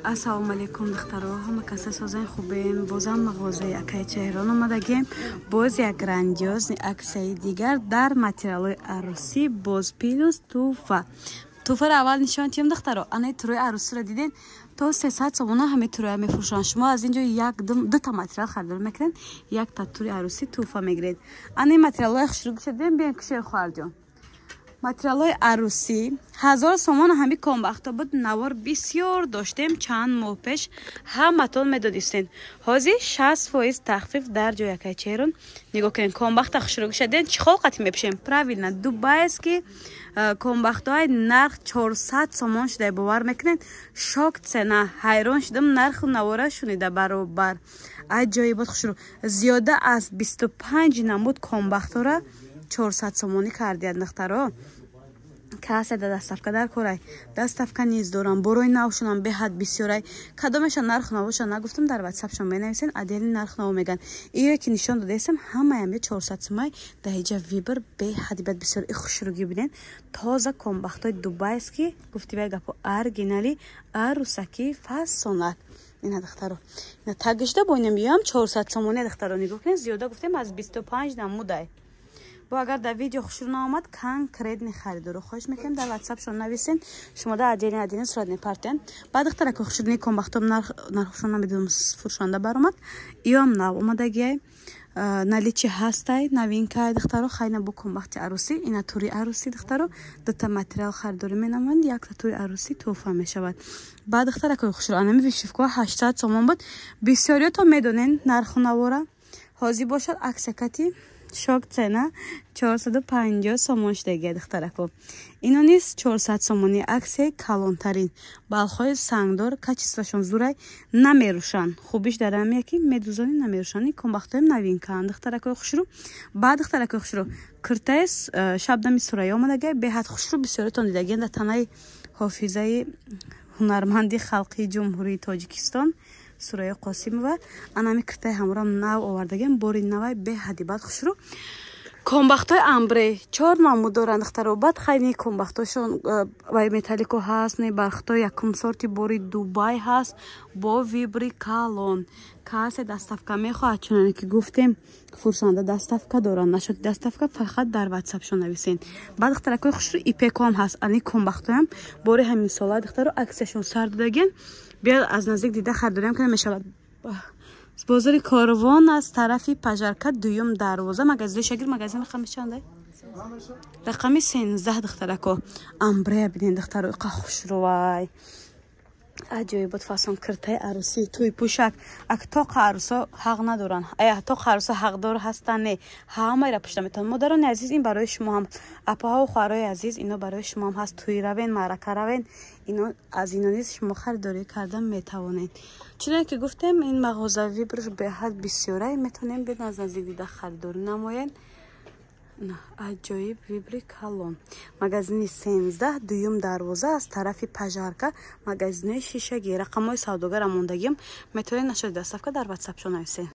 Ассалому алейкум духтаро, ҳама каса созен хубен. Бозам мағозаи Акаи Теҳрон омадагем. Боз як грандиозни аксияи дигар дар материалои арӯсӣ, боз плюс туфа. Туфаро аввал нишон тиём духтаро. Анаи турои арӯсиро диден? То 300 сомона ҳаме туроя мефурӯшанд. Шумо аз инҷо дута материал харидор мекунед, якта тури арӯсӣ туфа мегиред. Анаи материалои хушрӯ гӯшедем бием кишер хоҳарҷон. материалои арӯсӣ 1000 сомон ҳами комбахта буд. навор бисёр доштем чанд моҳ пеш, ҳаматон медодистен. ҳозир 60% тахфиф дар ҷои Акаи Теҳрон. нигоҳ кунед, комбахта хушрӯ гӯшеден чӣ холқати мепӯшем? Правилно, дубайский комбахтаҳои нарх 400 сомон шуда бовар мекунед. шок цена, ҳайрон шудам нарху навора шунида баробар. аҷоибот хушрӯ. зиёда аз 25 намуд комбахтора 400 сомонӣ кардияд духтаро. касе да даставка дар корай. Даставка низ дорам. Борои навшунам беҳад бисёрай. Кадомеша нарх навоша нагуфтам, дар WhatsApp-шон менависен, адели нарх наво меган. ире ки нишон додесам ҳамаям 400 сомай даҳиҷа вибр беҳади бад бисёр. И хушрӯги бинен. Тоза комбахтои дубайский, гуфтивай гапо оригинали арӯсаки фасонак. ина духтаро. Ина тагишда бо инам биём 400 сомони духтаро нигоҳ кунед. зиёда гуфтем аз 25 намудай. бо агар дар видео хушрӯ наомад конкретни харидоро хоҳиш мекунем дар WhatsApp-шон нависен. шумо да аддин суратни партиян. баъд духтара ки хушрӯни комбахтом нархшон намедонам фурӯшанда баромад. иём нав омадагиай. наличи ҳастай новинкаи духтаро хайна бо комбахти арӯсӣ. ина тури арӯсӣ духтаро. дута материал харидорӣ менаманд, якта тури арӯсӣ туҳфа мешавад. баъд духтара ки хушрӯ анами вишивкоҳ 800 сомон буд. бисёриётон медонен нарху навора. ҳозир бошад аксакати шок цена 450 сомон шудагия духтарако. ино низ 400 сомони аксияи калонтарин. балхои сангдор качествашон зурай намерӯшанд. хубиш дар ҳамия ки медузони намерӯшанд. ин комбахтоим новинкаанд духтаракои хушрӯ. баъд духтаракои хушрӯ киртаи шабнами сурайё омадагия беҳад хушрӯ бисёритон дидагиен дар танаи ҳофизаи ҳунарманди халқии ҷумҳурии Тоҷикистон Сурайё Қосимова. анами киртаи ҳамурам нав овардаген. бори навай беҳади бад хушрӯ. комбахтои амбре 4 намуд доранд духтаро. баъд хайни комбахтошон вай металлико ҳаст, не бархтои якум сорти бори Дубай ҳаст бо вибри калон. касе даставка мехоҳад, чуноне ки гуфтем фурӯшанда даставка доранд. нашоди даставка фақат дар WhatsApp-шон нависен. баъд духтаракои хушрӯ ипеком ҳаст. ани комбахтоям бори ҳамин сола духтаро аксияшон сар додаген. биёд аз наздик дида харидорем кунем мешавад. бозори Корвон аз тарафи пажарка дуюм дарвоза магазини шагир. магазин рақами чанда? рақами 13 духтарако. амбрея бинен духтаро иқа хушрӯвай. аҷоибот фасон киртаи арӯсӣ туи пӯшак. тоқи арӯсо ҳақ надоранд. тоқи арӯсо ҳақдор ҳастанд не. ҳамаеро пӯшида метавонанд. модарони азиз, ин барои шумо ҳам. апаҳо хоҳарои азиз, ино барои шумо ҳам ҳаст. туи равен, маърака равен, ино аз ино низ шумо харидорӣ карда метавонед. чуноне ки гуфтем, ин мағоза вибрш беҳад бисёрай. метавонем бед аз наздик дида харидорӣ намоед. аҷоиб вибри калон. магазини 13 дуюм дарвоза аз тарафи пажарка. магазини шишагӣ. рақамҳои савдогар амондагиам метавонед нашоди даставка дар WhatsApp-шон нависед.